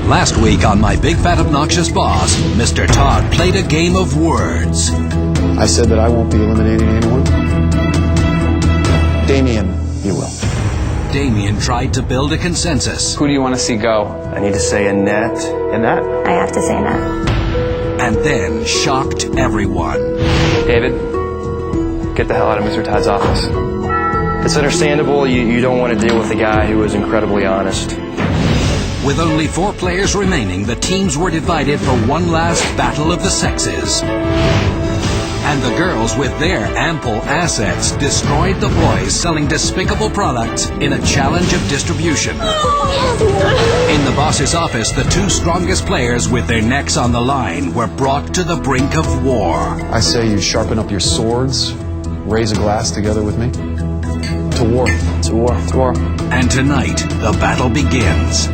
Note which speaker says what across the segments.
Speaker 1: Last week on My Big Fat Obnoxious Boss, Mr. Todd played a game of words.
Speaker 2: I said that I won't be eliminating anyone. Damien, you will.
Speaker 1: Damien tried to build a consensus.
Speaker 3: Who do you want to see go?
Speaker 4: I need to say Annette. Annette?
Speaker 5: I have to say Annette.
Speaker 1: And then shocked everyone.
Speaker 3: David, get the hell out of Mr. Todd's office.
Speaker 4: It's understandable you don't want to deal with a guy who is incredibly honest.
Speaker 1: With only 4 players remaining, the teams were divided for one last battle of the sexes. And the girls, with their ample assets, destroyed the boys selling despicable products in a challenge of distribution. In the boss's office, the 2 strongest players with their necks on the line were brought to the brink of war.
Speaker 2: I say you sharpen up your swords, raise a glass together with me. To war.
Speaker 4: To war. To war.
Speaker 1: And tonight, the battle begins.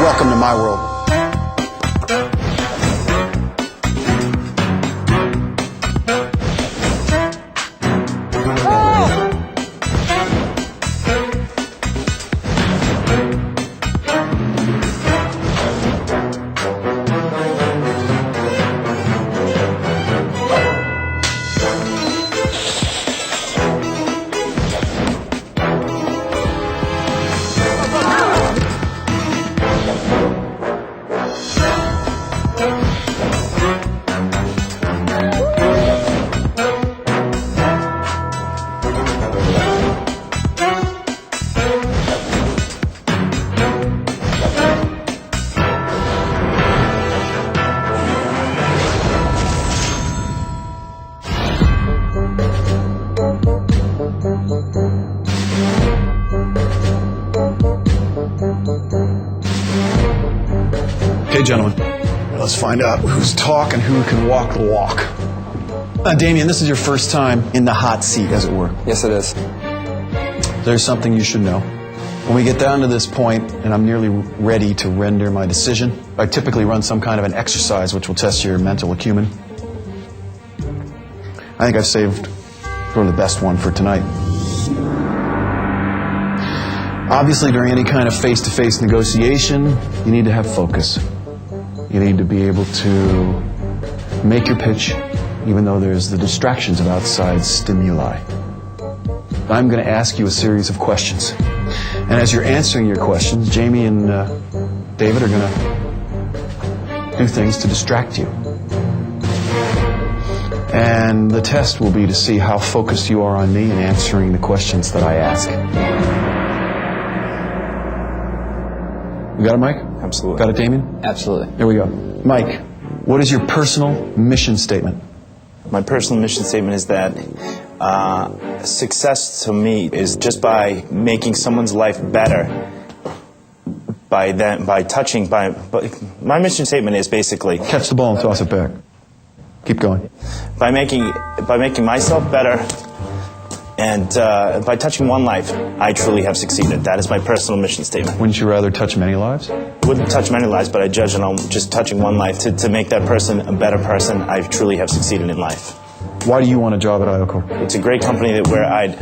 Speaker 2: Welcome to my world. Okay, gentlemen, let's find out who's talk and who can walk the walk. Damien, this is your first time in the hot seat, as it were.
Speaker 3: Yes, it is.
Speaker 2: There's something you should know. When we get down to this point, and I'm nearly ready to render my decision, I typically run some kind of an exercise which will test your mental acumen. I think I've saved sort of the best one for tonight. Obviously, during any kind of face-to-face negotiation, you need to have focus. You need to be able to make your pitch, even though there's the distractions of outside stimuli. I'm going to ask you a series of questions. And as you're answering your questions, Jamie and David are going to do things to distract you. And the test will be to see how focused you are on me in answering the questions that I ask. You got it, Mike?
Speaker 3: Absolutely.
Speaker 2: Got it, Damien?
Speaker 3: Absolutely.
Speaker 2: Here we go. Mike, what is your personal mission statement?
Speaker 6: My personal mission statement is that success to me is just by making someone's life better. My mission statement is basically
Speaker 2: Catch the ball and toss it back. Keep going.
Speaker 6: by making myself better, and by touching one life, I truly have succeeded. That is my personal mission statement.
Speaker 2: Wouldn't you rather touch many lives?
Speaker 6: Wouldn't touch many lives, but I judge it on just touching one life. To make that person a better person, I truly have succeeded in life.
Speaker 2: Why do you want a job at IOCOR?
Speaker 6: It's a great company where I'd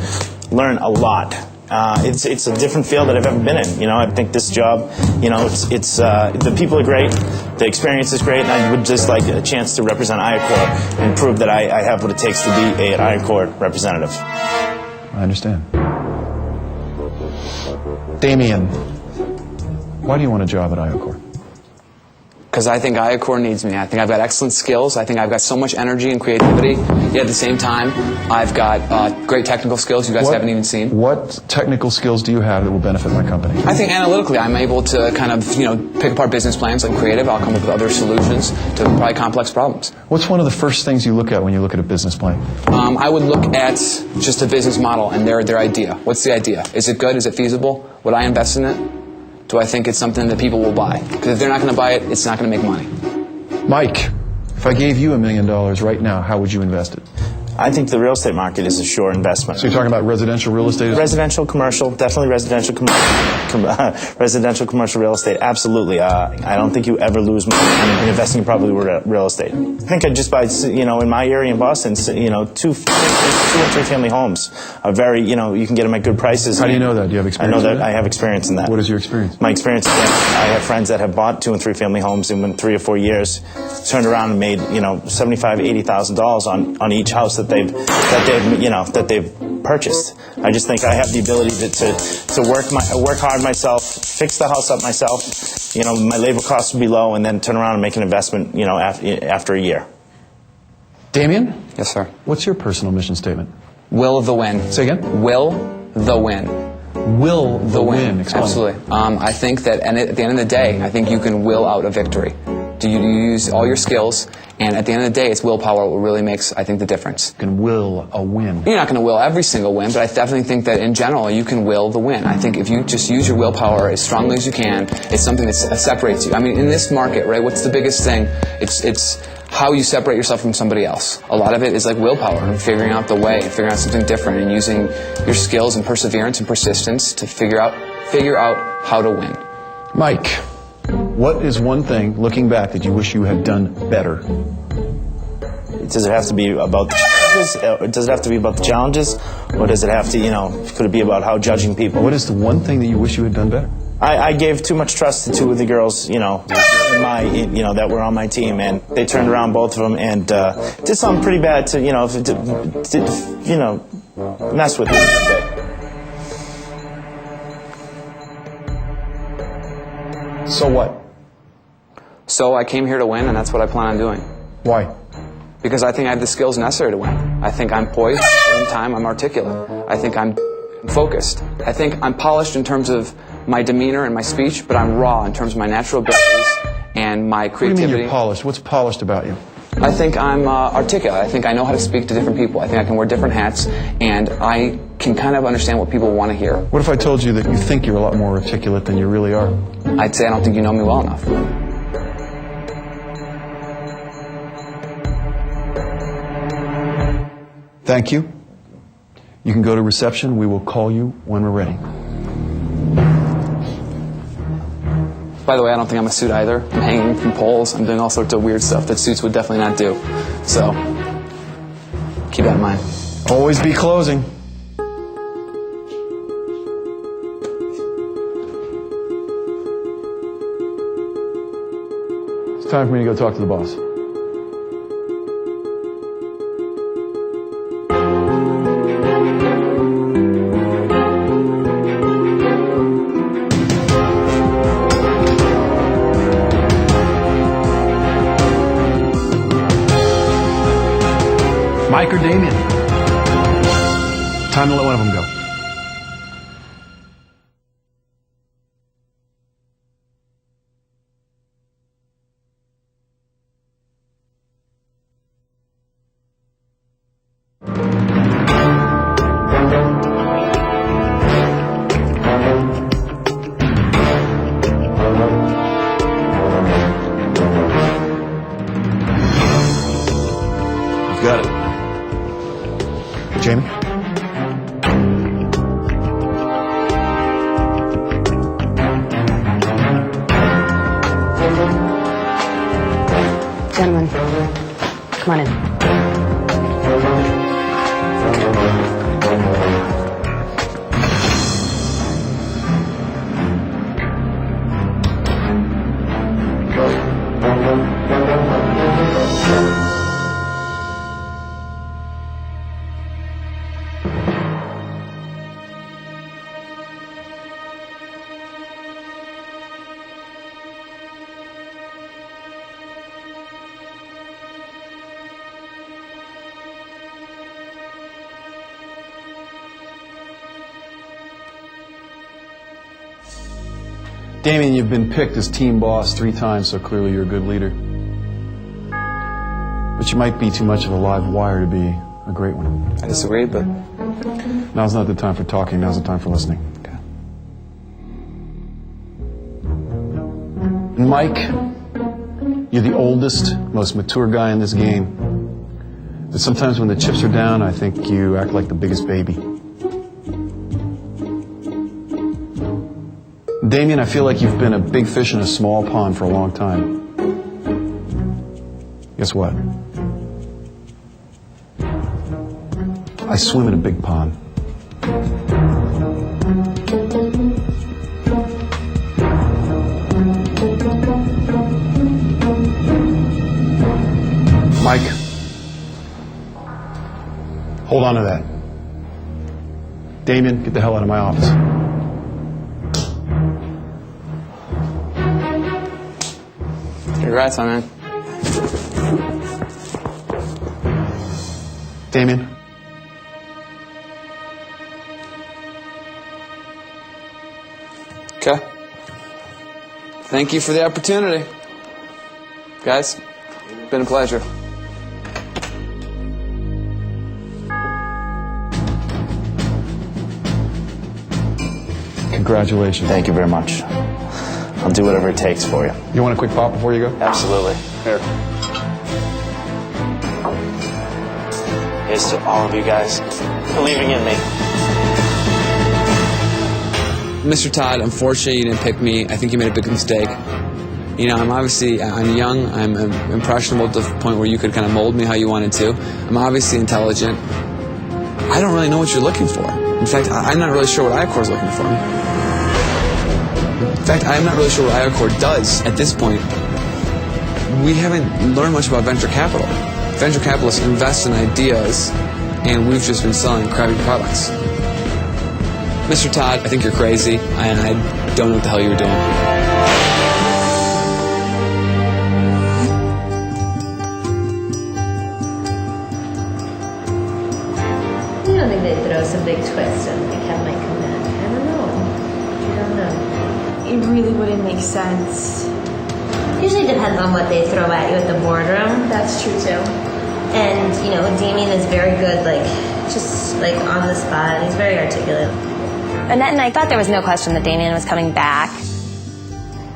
Speaker 6: learn a lot. It's a different field that I've ever been in. You know, I think this job, you know, it's the people are great, the experience is great, and I would just like a chance to represent IOCOR and prove that I have what it takes to be an IOCOR representative.
Speaker 2: I understand. Damien, why do you want a job at IOCOR?
Speaker 3: Because I think IOCOR needs me. I think I've got excellent skills. I think I've got so much energy and creativity. Yet at the same time, I've got great technical skills you guys haven't even seen.
Speaker 2: What technical skills do you have that will benefit my company?
Speaker 3: I think analytically, I'm able to kind of, pick apart business plans. I'm creative. I'll come up with other solutions to probably complex problems.
Speaker 2: What's one of the first things you look at when you look at a business plan?
Speaker 3: I would look at just a business model and their idea. What's the idea? Is it good? Is it feasible? Would I invest in it? Do I think it's something that people will buy? Because if they're not going to buy it, it's not going to make money.
Speaker 2: Mike, if I gave you $1 million right now, how would you invest it?
Speaker 6: I think the real estate market is a sure investment.
Speaker 2: So you're talking about residential real estate?
Speaker 6: Residential, commercial, definitely residential, residential, commercial real estate. Absolutely. I don't think you ever lose money in investing in property real estate. I think I just buy, in my area in Boston, 2 and 3 family homes are very, you can get them at good prices.
Speaker 2: How do you know that? Do you have experience?
Speaker 6: I know
Speaker 2: in
Speaker 6: that. I have experience in that.
Speaker 2: What is your experience?
Speaker 6: My experience is that I have friends that have bought 2 and 3 family homes and in 3 or 4 years turned around and made, $75,000, $80,000 on each house that they've purchased. I just think I have the ability to work hard myself, fix the house up myself. My labor costs will be low, and then turn around and make an investment. After a year.
Speaker 2: Damien?
Speaker 3: Yes, sir.
Speaker 2: What's your personal mission statement?
Speaker 3: Will the win.
Speaker 2: Say again?
Speaker 3: Will the win.
Speaker 2: Will the win. Explain.
Speaker 3: Absolutely. I think that at the end of the day, I think you can will out a victory. Do you use all your skills, and at the end of the day, it's willpower what really makes, I think, the difference.
Speaker 2: You can will a win.
Speaker 3: You're not going to will every single win, but I definitely think that in general, you can will the win. I think if you just use your willpower as strongly as you can, it's something that separates you. I mean, in this market, right, what's the biggest thing? It's how you separate yourself from somebody else. A lot of it is like willpower and figuring out the way, figuring out something different, and using your skills and perseverance and persistence to figure out how to win.
Speaker 2: Mike, what is one thing, looking back, that you wish you had done better?
Speaker 6: Does it have to be about the challenges? Does it have to be about the challenges, or does it have to, could it be about how judging people?
Speaker 2: What is the one thing that you wish you had done better?
Speaker 6: I gave too much trust to 2 of the girls, that were on my team, and they turned around, both of them, and did something pretty bad to, mess with me a bit.
Speaker 2: So what?
Speaker 3: So I came here to win, and that's what I plan on doing.
Speaker 2: Why?
Speaker 3: Because I think I have the skills necessary to win. I think I'm poised, at the same time I'm articulate. I think I'm focused. I think I'm polished in terms of my demeanor and my speech, but I'm raw in terms of my natural abilities and my creativity.
Speaker 2: What do you mean you're polished? What's polished about you?
Speaker 3: I think I'm articulate. I think I know how to speak to different people. I think I can wear different hats, and I can kind of understand what people want to hear.
Speaker 2: What if I told you that you think you're a lot more articulate than you really are?
Speaker 3: I'd say I don't think you know me well enough.
Speaker 2: Thank you. You can go to reception. We will call you when we're ready.
Speaker 3: By the way, I don't think I'm a suit either. I'm hanging from poles. I'm doing all sorts of weird stuff that suits would definitely not do. So, keep that in mind.
Speaker 2: Always be closing. It's time for me to go talk to the boss. Mike or Damien? Time to let one of them go. You've got it. Jamie?
Speaker 5: Gentlemen, come on in.
Speaker 2: Damien, you've been picked as team boss 3 times, so clearly you're a good leader. But you might be too much of a live wire to be a great one.
Speaker 3: I disagree, but...
Speaker 2: Now's not the time for talking, now's the time for listening.
Speaker 3: Okay.
Speaker 2: Mike, you're the oldest, most mature guy in this game. But sometimes when the chips are down, I think you act like the biggest baby. Damien, I feel like you've been a big fish in a small pond for a long time. Guess what? I swim in a big pond. Mike, hold on to that. Damien, get the hell out of my office.
Speaker 3: Congrats, my man.
Speaker 2: Damien.
Speaker 3: Okay. Thank you for the opportunity. Guys, it's been a pleasure.
Speaker 2: Congratulations.
Speaker 6: Thank you very much. I'll do whatever it takes for you.
Speaker 2: You want a quick pop before you go?
Speaker 6: Absolutely.
Speaker 2: Here.
Speaker 6: Here's to all of you guys believing in me.
Speaker 3: Mr. Todd, unfortunately, you didn't pick me. I think you made a big mistake. You know, I'm young, I'm impressionable to the point where you could kind of mold me how you wanted to. I'm obviously intelligent. I don't really know what you're looking for. In fact, I'm not really sure what I-Corps is looking for. In fact, I'm not really sure what I-Corps does at this point. We haven't learned much about venture capital. Venture capitalists invest in ideas, and we've just been selling crappy products. Mr. Todd, I think you're crazy, and I don't know what the hell you're doing.
Speaker 7: I don't think they'd throw some big twist and the cat might come back. I don't know.
Speaker 8: It really wouldn't make sense.
Speaker 7: Usually depends on what they throw at you at the boardroom.
Speaker 8: That's true too.
Speaker 7: And, you know, Damien is very good, just on the spot. He's very articulate.
Speaker 5: Annette and I thought there was no question that Damien was coming back.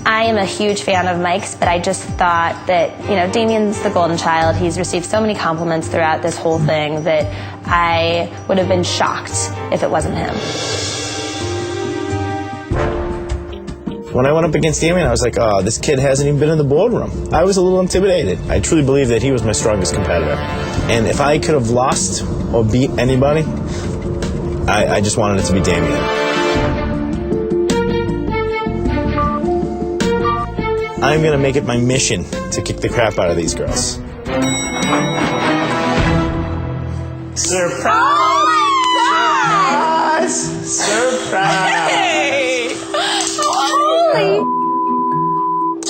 Speaker 5: I am a huge fan of Mike's, but I just thought that, you know, Damien's the golden child. He's received so many compliments throughout this whole thing that I would have been shocked if it wasn't him.
Speaker 6: When I went up against Damien, I was like, oh, this kid hasn't even been in the boardroom. I was a little intimidated. I truly believe that he was my strongest competitor. And if I could have lost or beat anybody, I just wanted it to be Damien. I'm going to make it my mission to kick the crap out of these girls. Surprise!
Speaker 8: Oh my God!
Speaker 6: Surprise!
Speaker 8: Hey! Holy!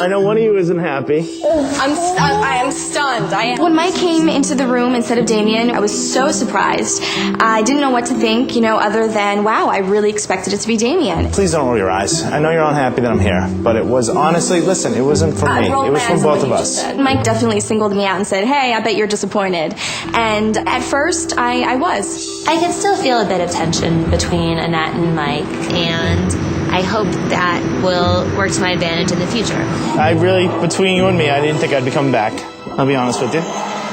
Speaker 6: I know one of you isn't happy.
Speaker 8: I am stunned. When Mike came into the room instead of Damien, I was so surprised. I didn't know what to think, you know, other than, wow, I really expected it to be Damien.
Speaker 6: Please don't roll your eyes. I know you're unhappy that I'm here, but it was honestly, listen, it wasn't from me. It was from both of us.
Speaker 8: Mike definitely singled me out and said, hey, I bet you're disappointed. And at first, I was.
Speaker 7: I can still feel a bit of tension between Annette and Mike, and I hope that will work to my advantage in the future.
Speaker 6: I really, between you and me, I didn't think I'd be coming back. I'll be honest with you.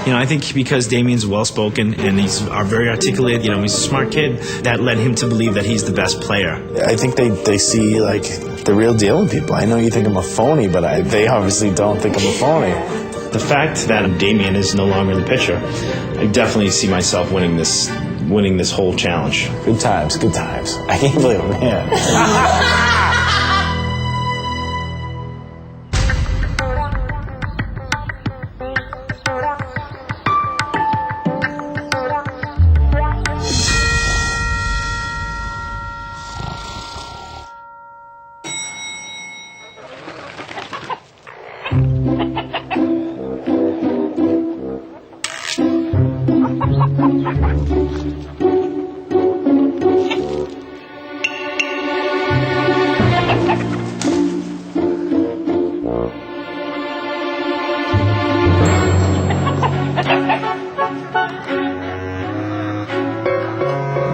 Speaker 9: You know, I think because Damien's well-spoken and he's very articulate, you know, he's a smart kid, that led him to believe that he's the best player.
Speaker 6: I think they see, like, the real deal in people. I know you think I'm a phony, but they obviously don't think I'm a phony.
Speaker 9: The fact that Damien is no longer in the picture, I definitely see myself winning this whole challenge.
Speaker 6: Good times, good times. I can't believe I'm here.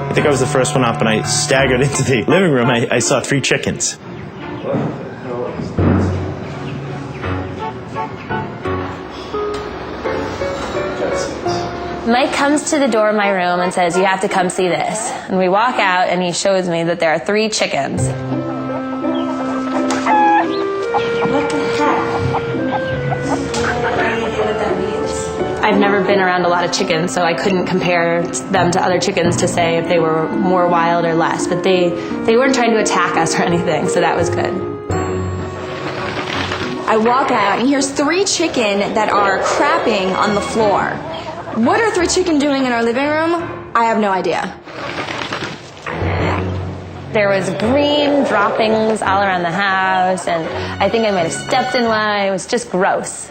Speaker 6: I think I was the first one up, and I staggered into the living room. I saw 3 chickens.
Speaker 5: Mike comes to the door of my room and says, "You have to come see this." And we walk out and he shows me that there are 3 chickens. What the heck? Any idea what that means? I've never been around a lot of chickens, so I couldn't compare them to other chickens to say if they were more wild or less. But they weren't trying to attack us or anything, so that was good.
Speaker 8: I walk out and here's 3 chicken that are crapping on the floor. What are 3 chicken doing in our living room? I have no idea.
Speaker 5: There was green droppings all around the house, and I think I might have stepped in one. It was just gross.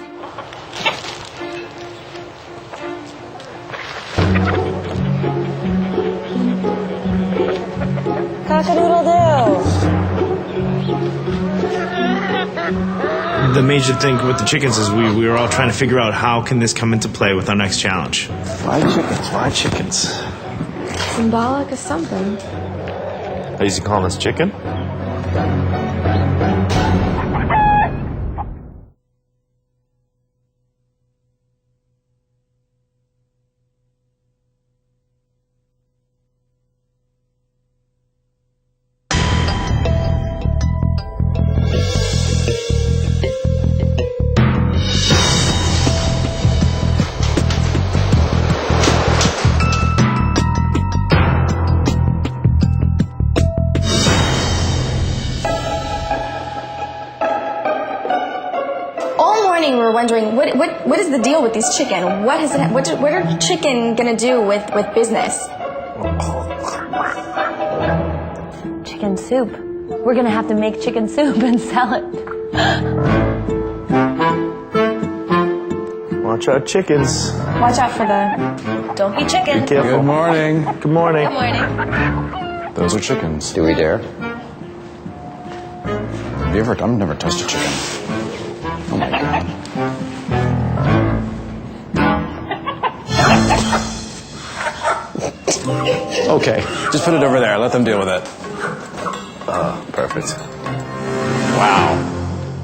Speaker 5: Cock-a-doodle-doo.
Speaker 9: The major thing with the chickens is we were all trying to figure out how can this come into play with our next challenge.
Speaker 2: Why chickens? Why chickens?
Speaker 8: Symbolic of something.
Speaker 10: Are you calling us chicken?
Speaker 8: We're wondering what is the deal with these chicken? What are chicken gonna do with business?
Speaker 5: Chicken soup. We're gonna have to make chicken soup and sell it.
Speaker 10: Watch out, chickens.
Speaker 8: Watch out for the...
Speaker 5: Don't be chicken.
Speaker 10: Be careful.
Speaker 2: Good morning.
Speaker 10: Good morning.
Speaker 5: Good morning.
Speaker 2: Those are chickens.
Speaker 11: Do we dare?
Speaker 2: I've never touched a chicken. Oh my God. Okay, just put it over there. Let them deal with it.
Speaker 11: Perfect.
Speaker 2: Wow.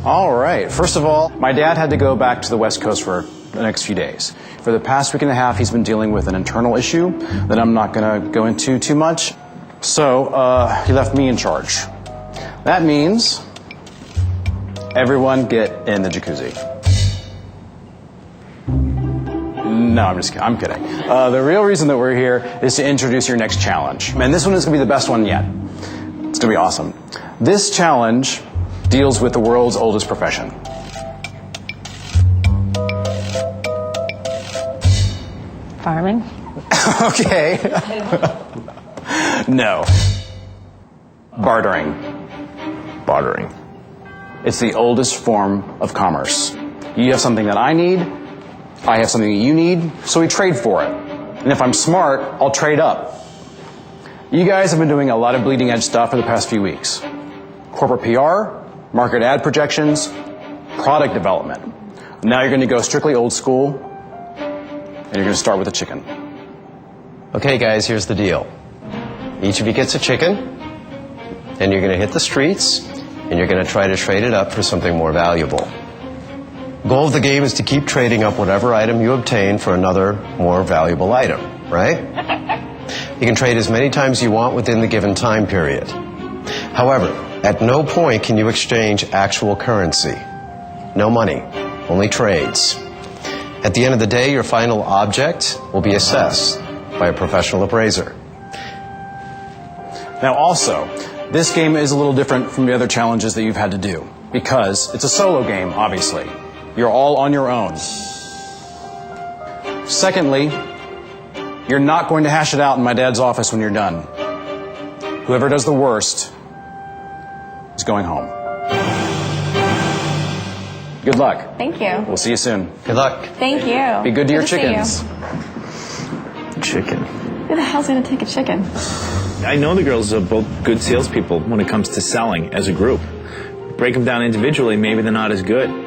Speaker 2: All right. First of all, my dad had to go back to the West Coast for the next few days. For the past week and a half, he's been dealing with an internal issue that I'm not going to go into too much. So he left me in charge. That means everyone get in the jacuzzi. No, I'm just kidding. I'm kidding. The real reason that we're here is to introduce your next challenge. And this one is going to be the best one yet. It's going to be awesome. This challenge deals with the world's oldest profession.
Speaker 5: Farming?
Speaker 2: Okay. No. Bartering.
Speaker 10: Bartering.
Speaker 2: It's the oldest form of commerce. You have something that I need, I have something that you need, so we trade for it. And if I'm smart, I'll trade up. You guys have been doing a lot of bleeding edge stuff for the past few weeks. Corporate PR, market ad projections, product development. Now you're going to go strictly old school, and you're going to start with a chicken.
Speaker 11: Okay, guys, here's the deal. Each of you gets a chicken, and you're going to hit the streets, and you're going to try to trade it up for something more valuable. The goal of the game is to keep trading up whatever item you obtain for another more valuable item, right? You can trade as many times you want within the given time period. However, at no point can you exchange actual currency. No money, only trades. At the end of the day, your final object will be assessed by a professional appraiser.
Speaker 2: Now also, this game is a little different from the other challenges that you've had to do, because it's a solo game, obviously. You're all on your own. Secondly, you're not going to hash it out in my dad's office when you're done. Whoever does the worst is going home. Good luck.
Speaker 8: Thank you.
Speaker 2: We'll see you soon.
Speaker 11: Good luck.
Speaker 8: Thank you.
Speaker 2: Be good to your
Speaker 8: see
Speaker 2: chickens.
Speaker 10: Chicken.
Speaker 8: Who the hell's gonna take a chicken?
Speaker 9: I know the girls are both good salespeople when it comes to selling as a group. Break them down individually, maybe they're not as good.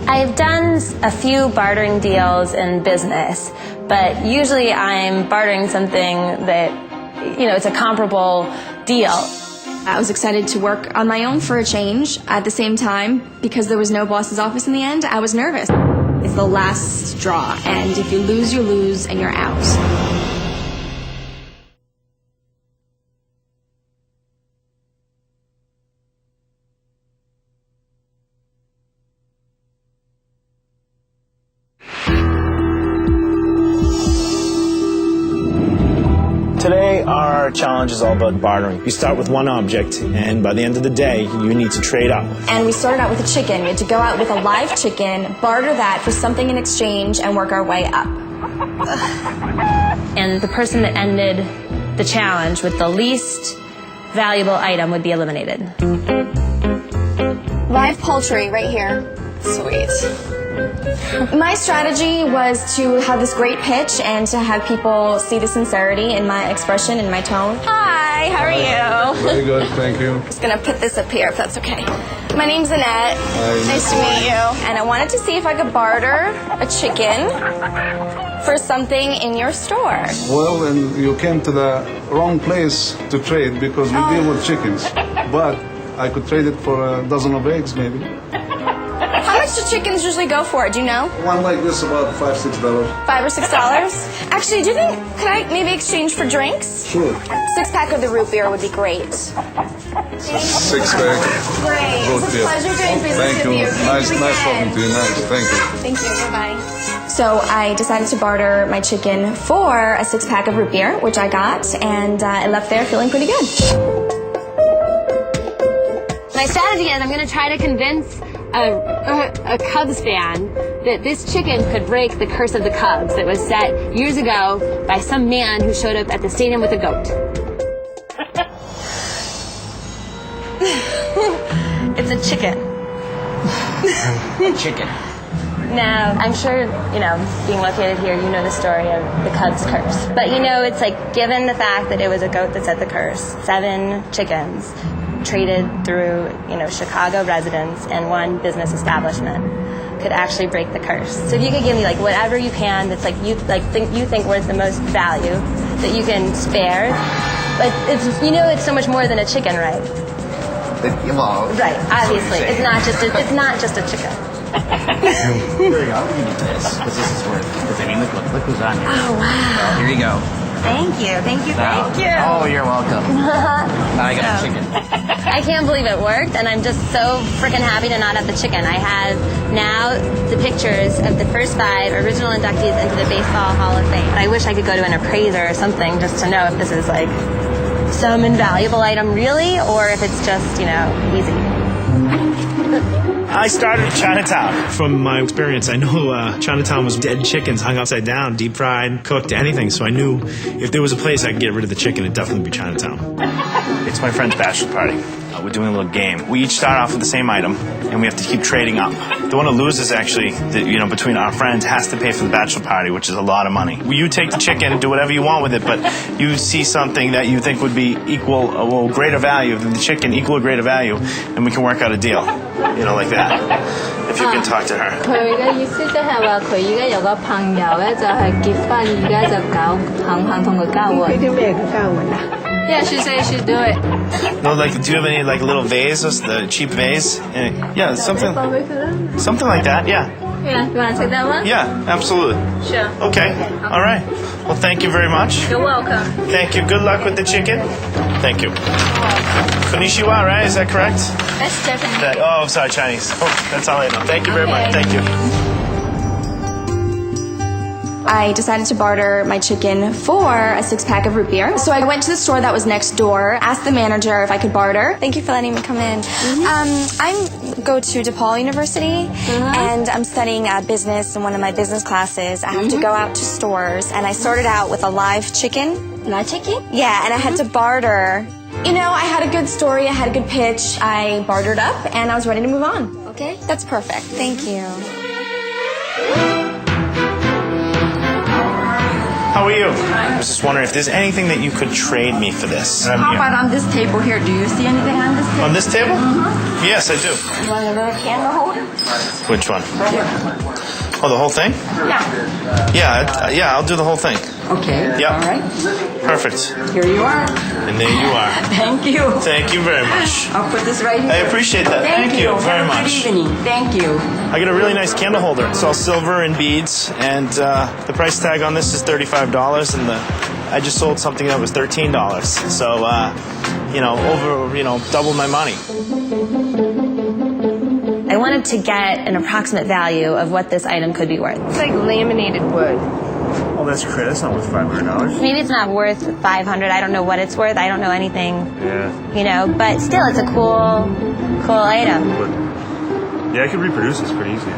Speaker 5: I've done a few bartering deals in business, but usually I'm bartering something that, it's a comparable deal.
Speaker 8: I was excited to work on my own for a change. At the same time, because there was no boss's office in the end, I was nervous.
Speaker 5: It's
Speaker 8: is the last straw, and if you lose, you lose, and you're out.
Speaker 6: Today, our challenge is all about bartering. You start with one object, and by the end of the day, you need to trade up.
Speaker 8: And we started out with a chicken. We had to go out with a live chicken, barter that for something in exchange, and work our way up.
Speaker 5: And the person that ended the challenge with the least valuable item would be eliminated.
Speaker 8: Live poultry right here. Sweet. My strategy was to have this great pitch and to have people see the sincerity in my expression and my tone. Hi, how are you?
Speaker 12: Very good, thank you.
Speaker 8: Just gonna put this up here if that's okay. My name's Annette. Nice to meet you. And I wanted to see if I could barter a chicken for something in your store.
Speaker 12: Well, and you came to the wrong place to trade because we deal with chickens. But I could trade it for a dozen of eggs, maybe.
Speaker 8: How much do chickens usually go for? Do you know?
Speaker 12: One like this, about $5, $6.
Speaker 8: $5 or $6? Actually, do you think, could I maybe exchange for drinks?
Speaker 12: Sure.
Speaker 8: 6-pack of the root beer would be great.
Speaker 12: 6-pack.
Speaker 8: Great. It's a pleasure doing business
Speaker 12: Thank
Speaker 8: with
Speaker 12: you.
Speaker 8: you.
Speaker 12: Nice talking to you. Nice. Thank you.
Speaker 8: Thank you. Bye-bye. So I decided to barter my chicken for a 6-pack of root beer, which I got, and I left there feeling pretty good.
Speaker 7: My strategy is I'm going to try to convince a Cubs fan that this chicken could break the curse of the Cubs that was set years ago by some man who showed up at the stadium with a goat.
Speaker 5: It's a chicken.
Speaker 3: Chicken.
Speaker 5: Now, I'm sure, being located here, you know the story of the Cubs curse. But it's like, given the fact that it was a goat that set the curse, 7 chickens traded through, Chicago residents and one business establishment could actually break the curse. So if you could give me whatever you can that's you think worth the most value that you can spare, but it's so much more than a chicken, right?
Speaker 3: Well,
Speaker 5: right, obviously. It's not just a chicken.
Speaker 3: Here we go. We can do this because this is worth. Because look who's on here.
Speaker 5: Oh wow!
Speaker 3: Here you go.
Speaker 5: Thank you.
Speaker 3: Oh, you're welcome. Now I got a chicken.
Speaker 5: I can't believe it worked, and I'm just so freaking happy to not have the chicken. I have now the pictures of the first 5 original inductees into the Baseball Hall of Fame. I wish I could go to an appraiser or something just to know if this is some invaluable item really, or if it's just, easy.
Speaker 6: I started Chinatown.
Speaker 9: From my experience, I know Chinatown was dead chickens hung upside down, deep fried, cooked, anything. So I knew if there was a place I could get rid of the chicken, it'd definitely be Chinatown.
Speaker 6: It's my friend's bachelor party. We're doing a little game. We each start off with the same item, and we have to keep trading up. The one who loses, actually, between our friends, has to pay for the bachelor party, which is a lot of money. You take the chicken and do whatever you want with it, but you see something that you think would be greater value than the chicken, equal or greater value, and we can work out a deal, like that. If you can talk to her.
Speaker 13: 佢嘅意思即係話佢而家有個朋友咧，就係結婚，而家就肯唔肯同佢交換？俾啲咩佢交換啊？ Yeah, she said she'd do it.
Speaker 6: No, do you have any little vases, the cheap vase? Yeah, something like that. Yeah.
Speaker 13: Yeah, you want to take that one?
Speaker 6: Yeah, absolutely.
Speaker 13: Sure.
Speaker 6: Okay. All right. Well, thank you very much.
Speaker 13: You're welcome.
Speaker 6: Thank you. Good luck with the chicken. Thank you. Konnichiwa, right? Is that correct?
Speaker 13: That's Japanese.
Speaker 6: I'm sorry, Chinese. Oh, that's all I know. Thank you very much. Thank you.
Speaker 8: I decided to barter my chicken for a 6-pack of root beer. So I went to the store that was next door, asked the manager if I could barter. Thank you for letting me come in. I go to DePaul University, and I'm studying business in one of my business classes. I have to go out to stores, and I started out with a live chicken.
Speaker 13: Live chicken?
Speaker 8: Yeah, and I had to barter. I had a good story, I had a good pitch. I bartered up, and I was ready to move on.
Speaker 13: Okay.
Speaker 8: That's perfect. Thank you.
Speaker 6: How are you? I was just wondering if there's anything that you could trade me for this.
Speaker 13: How about on this table here? Do you see anything on this table?
Speaker 6: On this table? Yes, I do.
Speaker 13: You want a little candle holder?
Speaker 6: Which one? Oh, the whole thing?
Speaker 5: Yeah.
Speaker 6: Yeah, I'll do the whole thing.
Speaker 14: Okay.
Speaker 6: Yep.
Speaker 14: All right.
Speaker 6: Perfect.
Speaker 14: Here you are.
Speaker 6: And there you are.
Speaker 14: Thank you.
Speaker 6: Thank you very much.
Speaker 14: I'll put this right here.
Speaker 6: I appreciate that. Thank you very
Speaker 14: Have a
Speaker 6: much.
Speaker 14: Good evening. Thank you.
Speaker 6: I got a really nice candle holder. It's all silver and beads, and the price tag on this is $35, and I just sold something that was $13. So, double my money.
Speaker 5: I wanted to get an approximate value of what this item could be worth.
Speaker 7: It's like laminated wood.
Speaker 10: Oh, that's crazy. That's not worth $500.
Speaker 5: Maybe it's not worth $500. I don't know what it's worth. I don't know anything.
Speaker 10: Yeah.
Speaker 5: But still, it's a cool item.
Speaker 10: But, yeah, I could reproduce this pretty easy.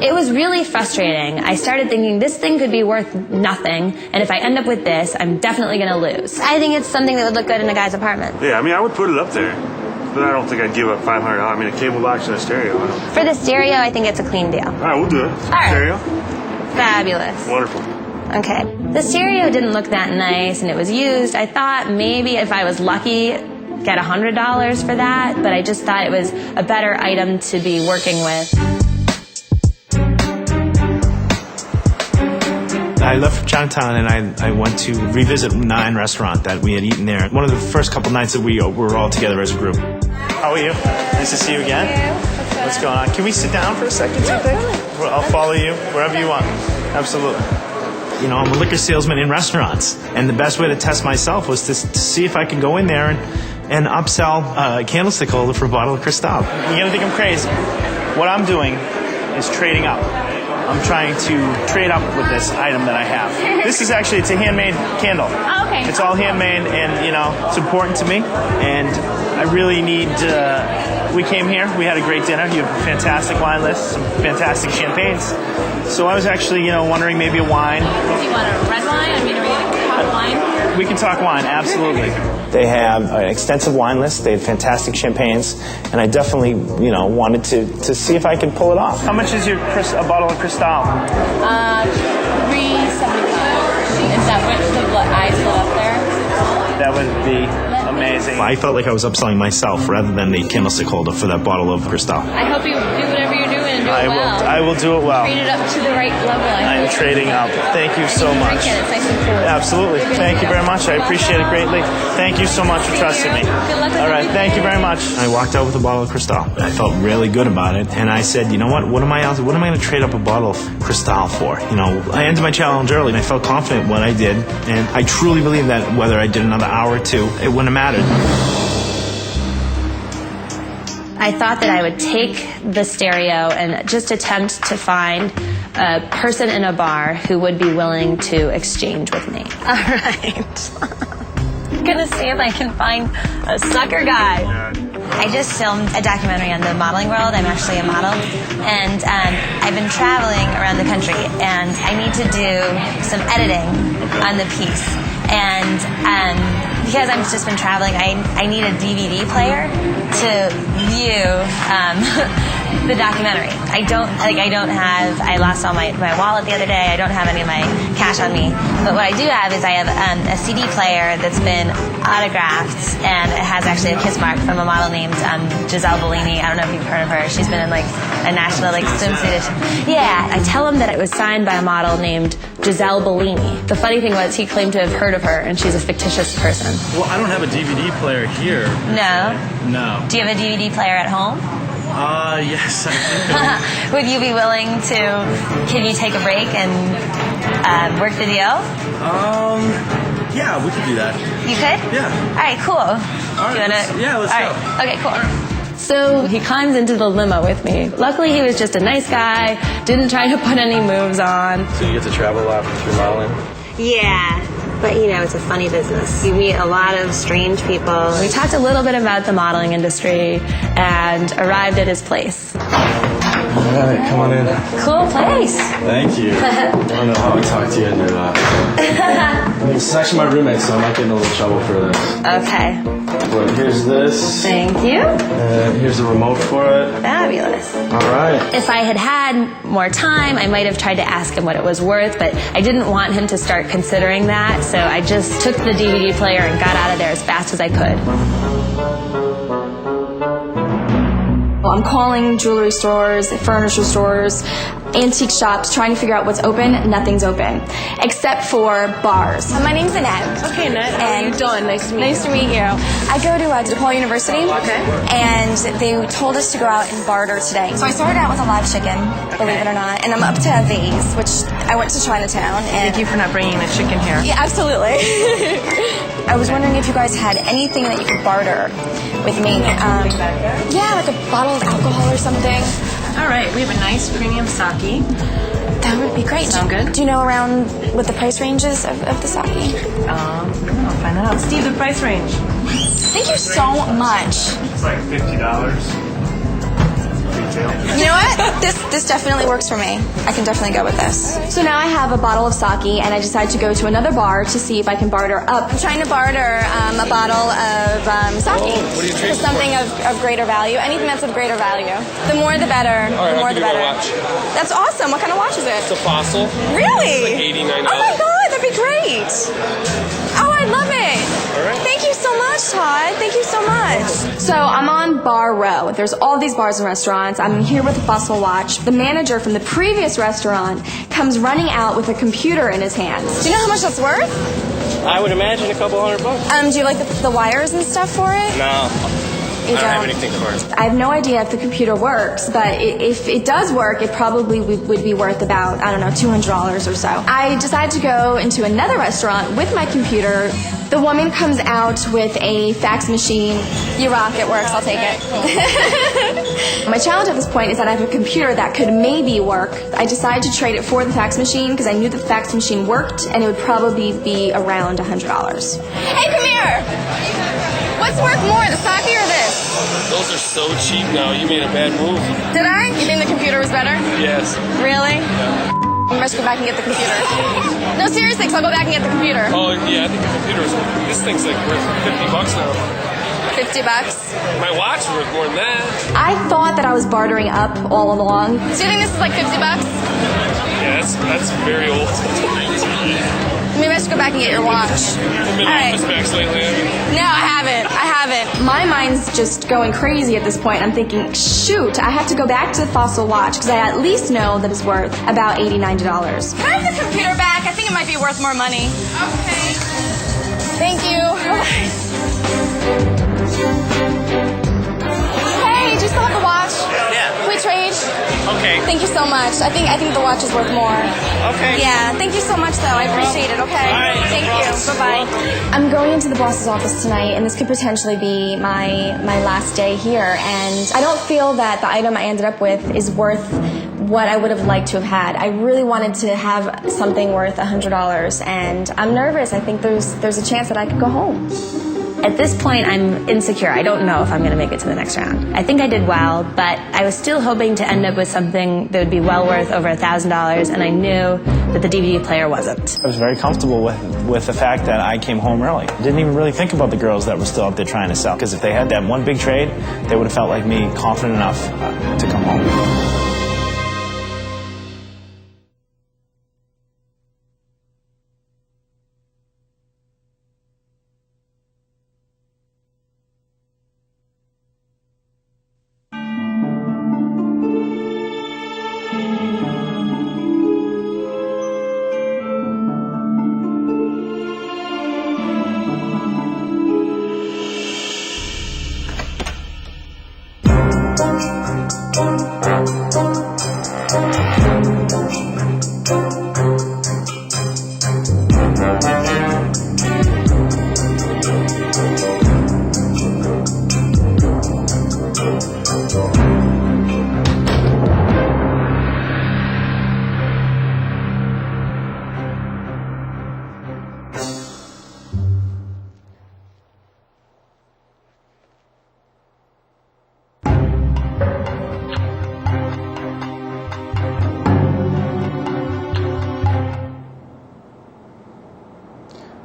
Speaker 5: It was really frustrating. I started thinking this thing could be worth nothing, and if I end up with this, I'm definitely going to lose. I think it's something that would look good in a guy's apartment.
Speaker 10: Yeah, I mean, I would put it up there, but I don't think I'd give up $500. I mean, a cable box and a stereo.
Speaker 5: For the stereo, I think it's a clean deal.
Speaker 10: All right, we'll do it.
Speaker 5: All right.
Speaker 10: Stereo?
Speaker 5: Fabulous.
Speaker 10: Wonderful.
Speaker 5: Okay. The stereo didn't look that nice, and it was used. I thought maybe if I was lucky, get $100 for that, but I just thought it was a better item to be working with.
Speaker 9: I left for Chinatown and I went to revisit 9 restaurant that we had eaten there. One of the first couple nights that we were all together as a group.
Speaker 6: How are you? Nice to see you again. What's going on? Can we sit down for a second, do you think? I'll follow you wherever you want. Absolutely.
Speaker 9: I'm a liquor salesman in restaurants, and the best way to test myself was to see if I could go in there and upsell a candlestick holder for a bottle of Cristal.
Speaker 6: You're going to think I'm crazy. What I'm doing is trading up. I'm trying to trade up with this item that I have. This is actually, it's a handmade candle.
Speaker 7: Oh, okay.
Speaker 6: It's all handmade, and, it's important to me. And I really need, we came here, we had a great dinner. You have a fantastic wine list, some fantastic champagnes. So I was actually, wondering maybe a wine.
Speaker 7: Do you want a red wine? I mean, are we going to talk wine?
Speaker 6: We can talk wine, absolutely. They have an extensive wine list. They have fantastic champagnes, and I definitely, wanted to see if I could pull it off. How much is a bottle of Cristal?
Speaker 13: $3.75. Is that what the eyes lit up there?
Speaker 6: That would be amazing.
Speaker 9: I felt like I was upselling myself rather than the candlestick holder for that bottle of Cristal.
Speaker 13: I hope you do whatever you're doing and do it well.
Speaker 6: I will do it well.
Speaker 13: Trade it up to the right level.
Speaker 6: I'm trading up. Thank you so much.
Speaker 13: Drink it. It's nice and cool.
Speaker 6: Absolutely. Thank you very much. I appreciate it greatly. Thank you so much for trusting me.
Speaker 13: Good luck with
Speaker 6: All right. Thank you very much.
Speaker 9: I walked out with a bottle of Cristal. I felt really good about it, and I said, you know what? What am I going to trade up a bottle of Cristal for? I ended my challenge early, and I felt confident in what I did, and I truly believe that whether I did another hour or two, it wouldn't have mattered.
Speaker 5: I thought that I would take the stereo and just attempt to find a person in a bar who would be willing to exchange with me. All right. I'm gonna see if I can find a sucker guy. I just filmed a documentary on the modeling world. I'm actually a model, and I've been traveling around the country, and I need to do some editing on the piece. And because I've just been traveling, I need a DVD player to view the documentary. I lost all my wallet the other day. I don't have any of my cash on me. But what I do have is I have a CD player that's been autographed, and it has actually a kiss mark from a model named Giselle Bellini. I don't know if you've heard of her. She's been in a national swimsuit issue. Yeah, I tell him that it was signed by a model named Giselle Bellini. The funny thing was he claimed to have heard of her, and she's a fictitious person.
Speaker 15: Well, I don't have a DVD player here.
Speaker 5: No?
Speaker 15: No.
Speaker 5: Do you have a DVD player at home?
Speaker 15: Yes, I think.
Speaker 5: Would you be willing to, can you take a break and work the deal?
Speaker 15: Yeah, we could do that.
Speaker 5: You could?
Speaker 15: Yeah.
Speaker 5: All right, cool.
Speaker 15: All right, let's go.
Speaker 5: Okay, cool. So he climbs into the limo with me. Luckily, he was just a nice guy, didn't try to put any moves on.
Speaker 15: So you get to travel a lot with your modeling?
Speaker 5: Yeah. But, it's a funny business. You meet a lot of strange people. We talked a little bit about the modeling industry and arrived at his place.
Speaker 15: All right, come on in.
Speaker 5: Cool place.
Speaker 15: Thank you. I don't know how I talked to you into that. This is actually my roommate, so I might get in a little trouble for this.
Speaker 5: Okay.
Speaker 15: But here's this.
Speaker 5: Thank you.
Speaker 15: And here's the remote for it.
Speaker 5: Fabulous.
Speaker 15: All right.
Speaker 5: If I had had more time, I might have tried to ask him what it was worth, but I didn't want him to start considering that, so I just took the DVD player and got out of there as fast as I could.
Speaker 8: I'm calling jewelry stores, furniture stores, antique shops, trying to figure out what's open. Nothing's open, except for bars. My name's Annette.
Speaker 16: Okay, Annette. How are you doing? Nice to meet you.
Speaker 8: Nice to meet you. I go to DePaul University, and they told us to go out and barter today. So I started out with a live chicken, believe it or not, and I'm up to these, which I went to Chinatown. And
Speaker 16: thank you for not bringing the chicken here.
Speaker 8: Yeah, absolutely. I was wondering if you guys had anything that you could barter with me. Yeah, like a bottle of alcohol or something.
Speaker 16: All right, we have a nice premium sake.
Speaker 8: That would be great.
Speaker 16: Sound good?
Speaker 8: Do you know around what the price range is of the sake?
Speaker 16: I'll find out. Steve, the price range.
Speaker 8: Thank you so much.
Speaker 10: It's like $50.
Speaker 8: You know what? This definitely works for me. I can definitely go with this. So now I have a bottle of sake, and I decided to go to another bar to see if I can barter up. I'm trying to barter a bottle of sake.
Speaker 17: What are you trading for?
Speaker 8: Something of greater value. Anything that's of greater value. The more the better.
Speaker 17: All right,
Speaker 8: the more
Speaker 17: I'll
Speaker 8: the
Speaker 17: give you
Speaker 8: better.
Speaker 17: my watch.
Speaker 8: That's awesome. What kind of watch is it?
Speaker 17: It's a Fossil.
Speaker 8: Really?
Speaker 17: It's like $89.
Speaker 8: Oh my God, that'd be great. Oh, I love it.
Speaker 17: All right.
Speaker 8: Thank you so much, Todd. Thank you so much. So I'm on Bar Row. There's all these bars and restaurants. I'm here with a Fossil watch. The manager from the previous restaurant comes running out with a computer in his hands. Do you know how much that's worth?
Speaker 17: I would imagine a couple $100.
Speaker 8: Do you like the wires and stuff for it?
Speaker 17: No.
Speaker 8: You
Speaker 17: I don't have anything for it.
Speaker 8: I have no idea if the computer works, but if it does work, it probably would be worth about, I don't know, $200 or so. I decided to go into another restaurant with my computer. The woman comes out with a fax machine. You rock, it works, I'll take it. My challenge at this point is that I have a computer that could maybe work. I decided to trade it for the fax machine because I knew the fax machine worked and it would probably be around $100. Hey, come here! What's worth more, the sake or this?
Speaker 17: Those are so cheap now. You made a bad move.
Speaker 8: Did I? You think the computer was better?
Speaker 17: Yes.
Speaker 8: Really? I must go back and get the computer. No, seriously, because I'll go back and get the computer.
Speaker 17: Oh, yeah, I think the computer's... This thing's like worth $50 now.
Speaker 8: $50?
Speaker 17: My watch is worth more than that.
Speaker 8: I thought that I was bartering up all along. Do you think this is like $50?
Speaker 17: Yeah, that's very old.
Speaker 8: Maybe I should go back and get your watch.
Speaker 17: You've been
Speaker 8: All
Speaker 17: office backs lately, haven't you?
Speaker 8: No, I haven't. My mind's just going crazy at this point. I'm thinking, shoot, I have to go back to the Fossil watch because I at least know that it's worth about $80, $90. Can I have the computer back? I think it might be worth more money. Okay. Thank you. Hey, do you still have the watch?
Speaker 17: Yeah.
Speaker 8: Can we trade?
Speaker 17: Okay.
Speaker 8: Thank you so much. I think the watch is worth more.
Speaker 17: Okay.
Speaker 8: Yeah, thank you so much, though. I appreciate it, okay?
Speaker 17: All right,
Speaker 8: Thank
Speaker 17: no
Speaker 8: you.
Speaker 17: problem.
Speaker 8: Bye-bye. I'm going into the boss's office tonight, and this could potentially be my last day here, and I don't feel that the item I ended up with is worth what I would have liked to have had. I really wanted to have something worth $100, and I'm nervous. I think there's a chance that I could go home. At this point, I'm insecure. I don't know if I'm going to make it to the next round. I think I did well, but I was still hoping to end up with something that would be well worth over $1,000, and I knew that the DVD player wasn't.
Speaker 6: I was very comfortable with the fact that I came home early. Didn't even really think about the girls that were still out there trying to sell, because if they had that one big trade, they would have felt like me confident enough to come home.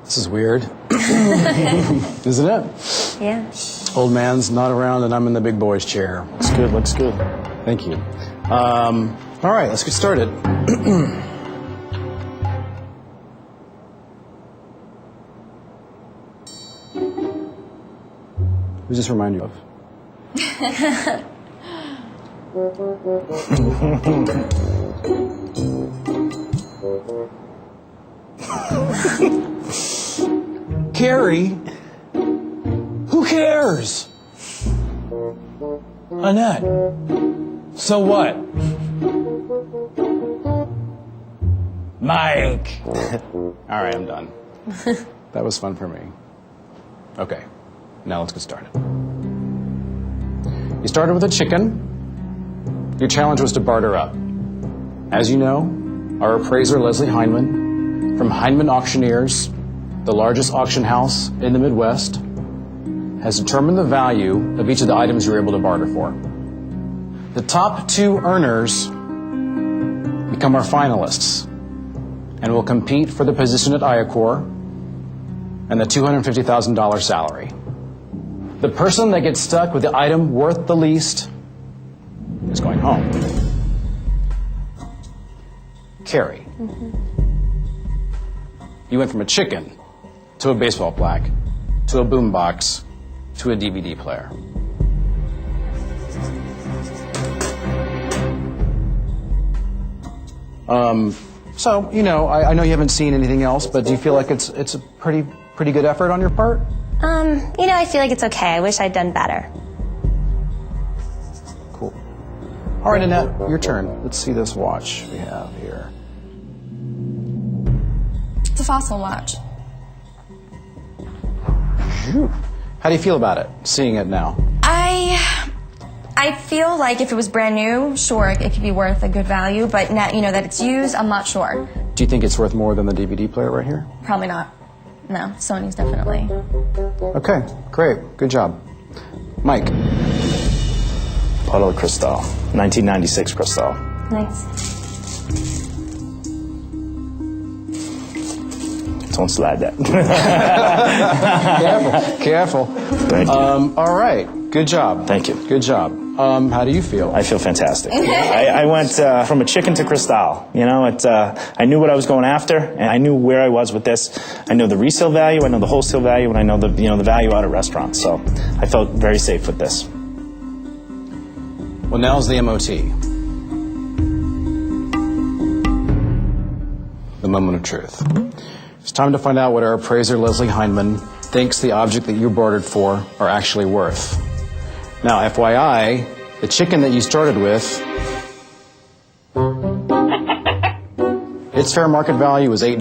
Speaker 2: This is weird. Isn't it?
Speaker 5: Yeah.
Speaker 2: Old man's not around and I'm in the big boy's chair.
Speaker 6: Looks good, looks good.
Speaker 2: Thank you. All right, let's get started. Who does this remind you of?
Speaker 18: Carrie, who cares? Annette, so what? Mike.
Speaker 2: All right, I'm done. That was fun for me. Okay, now let's get started. You started with a chicken. Your challenge was to barter up. As you know, our appraiser, Leslie Heineman, from Heineman Auctioneers, the largest auction house in the Midwest, has determined the value of each of the items you were able to barter for. The top 2 earners become our finalists and will compete for the position at Iacor and the $250,000 salary. The person that gets stuck with the item worth the least is going home. Carrie, you went from a chicken to a baseball plaque to a boombox to a DVD player. So, you know, I know you haven't seen anything else, but do you feel like it's a pretty good effort on your part?
Speaker 5: You know, I feel like it's okay. I wish I'd done better.
Speaker 2: Cool. All right, Annette, your turn. Let's see this watch we have here.
Speaker 8: It's a fossil watch.
Speaker 2: How do you feel about it, seeing it now?
Speaker 8: I feel like if it was brand new, sure, it could be worth a good value, but now, you know, that it's used, I'm not sure.
Speaker 2: Do you think it's worth more than the DVD player right here?
Speaker 8: Probably not. No, Sony's definitely.
Speaker 2: Okay, great. Good job. Mike.
Speaker 6: Bottle of Cristal, 1996 Cristal.
Speaker 5: Nice.
Speaker 6: Don't slide that.
Speaker 2: Careful.
Speaker 6: Thank you.
Speaker 2: All right. Good job.
Speaker 6: Thank you.
Speaker 2: Good job. How do you feel?
Speaker 6: I feel fantastic. I went from a chicken to Cristal. You know, I knew what I was going after, and I knew where I was with this. I know the resale value, I know the wholesale value, and I know the value out at restaurants. So I felt very safe with this.
Speaker 2: Well, now's the MOT. The moment of truth. It's time to find out what our appraiser, Leslie Heineman, thinks the object that you bartered for are actually worth. Now, FYI, the chicken that you started with, its fair market value is $8.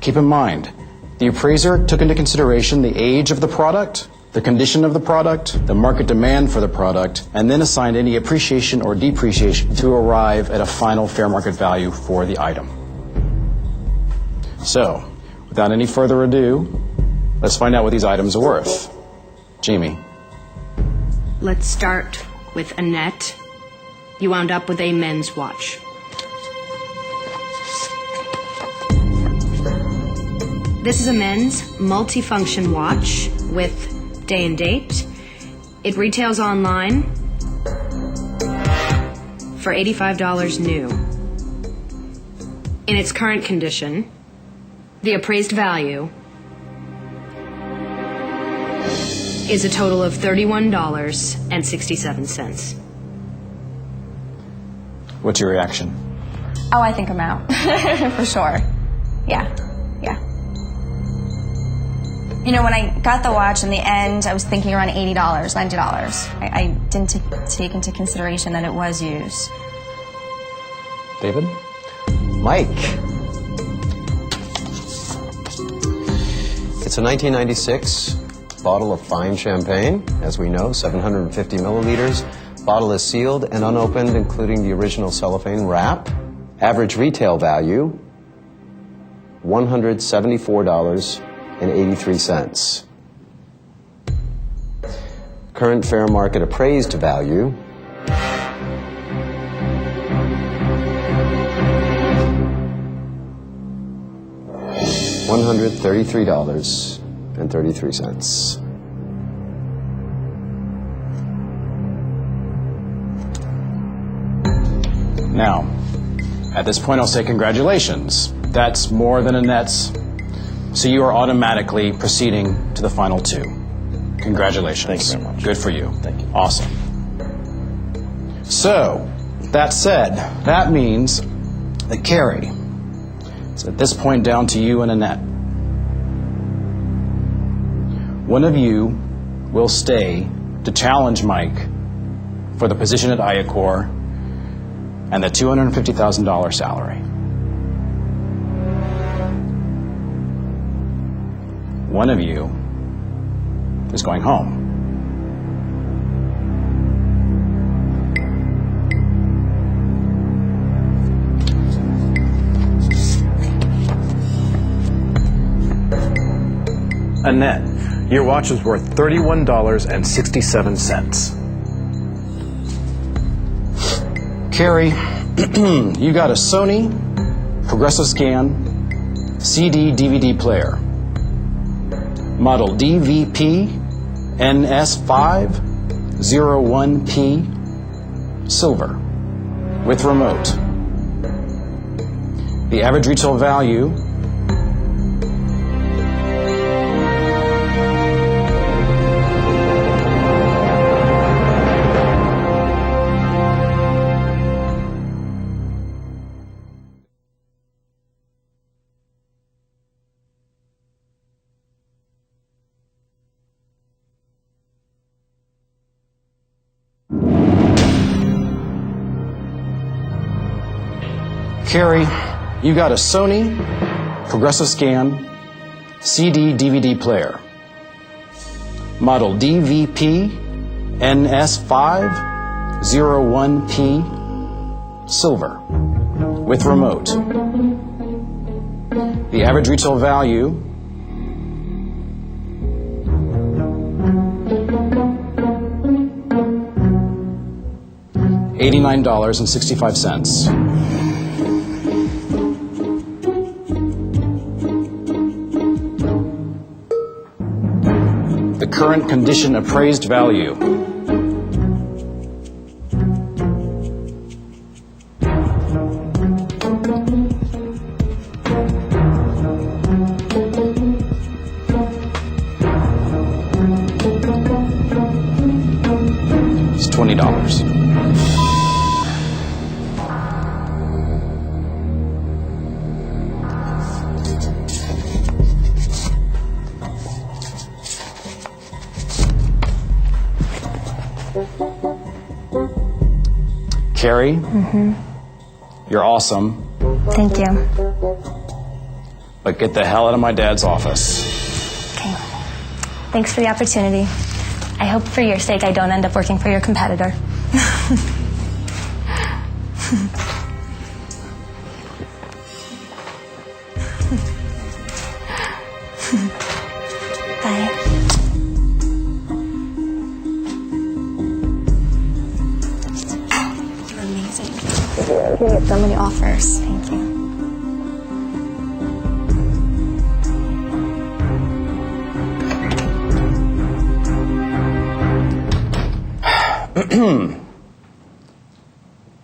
Speaker 2: Keep in mind, the appraiser took into consideration the age of the product, the condition of the product, the market demand for the product, and then assigned any appreciation or depreciation to arrive at a final fair market value for the item. So, without any further ado, let's find out what these items are worth. Jamie.
Speaker 19: Let's start with Annette. You wound up with a men's watch. This is a men's multifunction watch with day and date. It retails online for $85 new. In its current condition, the appraised value is a total of $31.67.
Speaker 2: What's your reaction?
Speaker 8: Oh, I think I'm out. For sure. Yeah. You know, when I got the watch in the end, I was thinking around $80, $90. I didn't take into consideration that it was used.
Speaker 2: David?
Speaker 11: Mike. It's a 1996 bottle of fine champagne. As we know, 750 milliliters. Bottle is sealed and unopened, including the original cellophane wrap. Average retail value, $174.83. Current fair market appraised value, $133.33.
Speaker 2: Now, at this point I'll say congratulations. That's more than Annette's. So you are automatically proceeding to the final two. Congratulations.
Speaker 6: Thank you very much.
Speaker 2: Good for you.
Speaker 6: Thank you.
Speaker 2: Awesome. So, that said, that means that Carrie, it's at this point down to you and Annette. One of you will stay to challenge Mike for the position at Iacor and the $250,000 salary. One of you is going home.
Speaker 20: Annette, your watch is worth $31.67.
Speaker 2: Carrie, you got a Sony Progressive Scan CD-DVD player, model DVP NS501P, silver, with remote. The average retail value Carrie, you got a Sony Progressive Scan CD-DVD player, model DVP NS501P, silver, with remote. The average retail value $89.65. The current condition appraised value is $20. Carrie, you're awesome,
Speaker 5: Thank you.
Speaker 2: but get the hell out of my dad's office.
Speaker 5: Okay. Thanks for the opportunity. I hope for your sake I don't end up working for your competitor. Bye.
Speaker 8: You're amazing. You get so many offers.
Speaker 5: Thank you.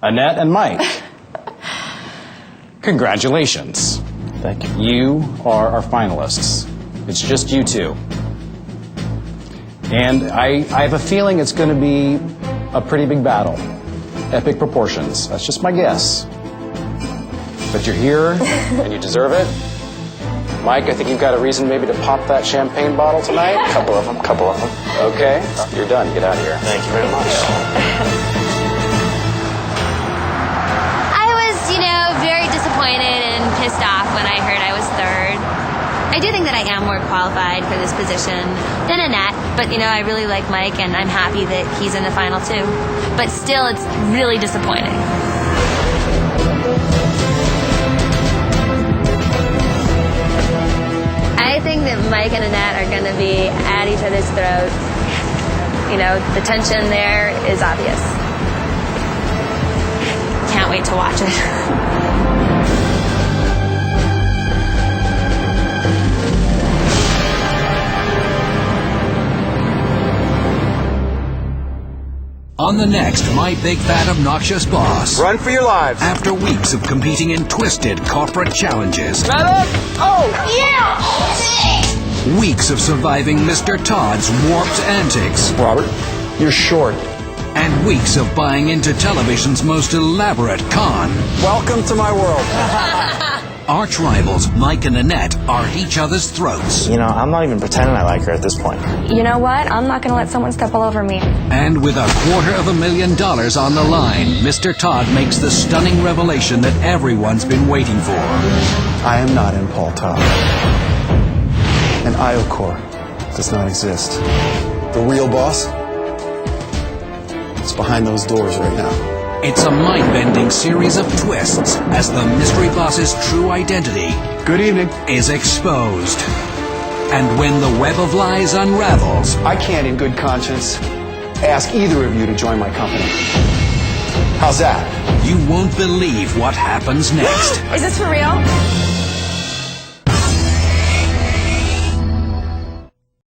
Speaker 2: Annette and Mike, congratulations.
Speaker 6: Thank you.
Speaker 2: You are our finalists. It's just you two. And I have a feeling it's going to be a pretty big battle. Epic proportions. That's just my guess. But you're here, and you deserve it. Mike, I think you've got a reason maybe to pop that champagne bottle tonight.
Speaker 6: Couple of them.
Speaker 2: Okay, you're done. Get out of here.
Speaker 6: Thank you very much.
Speaker 7: I was, very disappointed and pissed off when I heard I was third. I do think that I am more qualified for this position than Annette, but I really like Mike and I'm happy that he's in the final too. But still, it's really disappointing. I think that Mike and Annette are going to be at each other's throats. The tension there is obvious. Can't wait to watch it.
Speaker 1: On the next My Big Fat Obnoxious Boss.
Speaker 18: Run for your lives.
Speaker 1: After weeks of competing in twisted corporate challenges,
Speaker 18: Shut up! Oh!
Speaker 1: weeks of surviving Mr. Todd's warped antics.
Speaker 2: Robert, you're short.
Speaker 1: And weeks of buying into television's most elaborate con.
Speaker 18: Welcome to my world.
Speaker 1: Arch rivals Mike and Annette are at each other's throats.
Speaker 6: You know, I'm not even pretending I like her at this point.
Speaker 8: You know what? I'm not going to let someone step all over me.
Speaker 1: And with $250,000 on the line, Mr. Todd makes the stunning revelation that everyone's been waiting for.
Speaker 2: I am not in Paul Todd. And Iocor does not exist. The real boss is behind those doors right now.
Speaker 1: It's a mind-bending series of twists as the mystery boss's true identity is exposed. And when the web of lies unravels,
Speaker 2: I can't in good conscience ask either of you to join my company. How's that?
Speaker 1: You won't believe what happens next.
Speaker 8: Is this for real?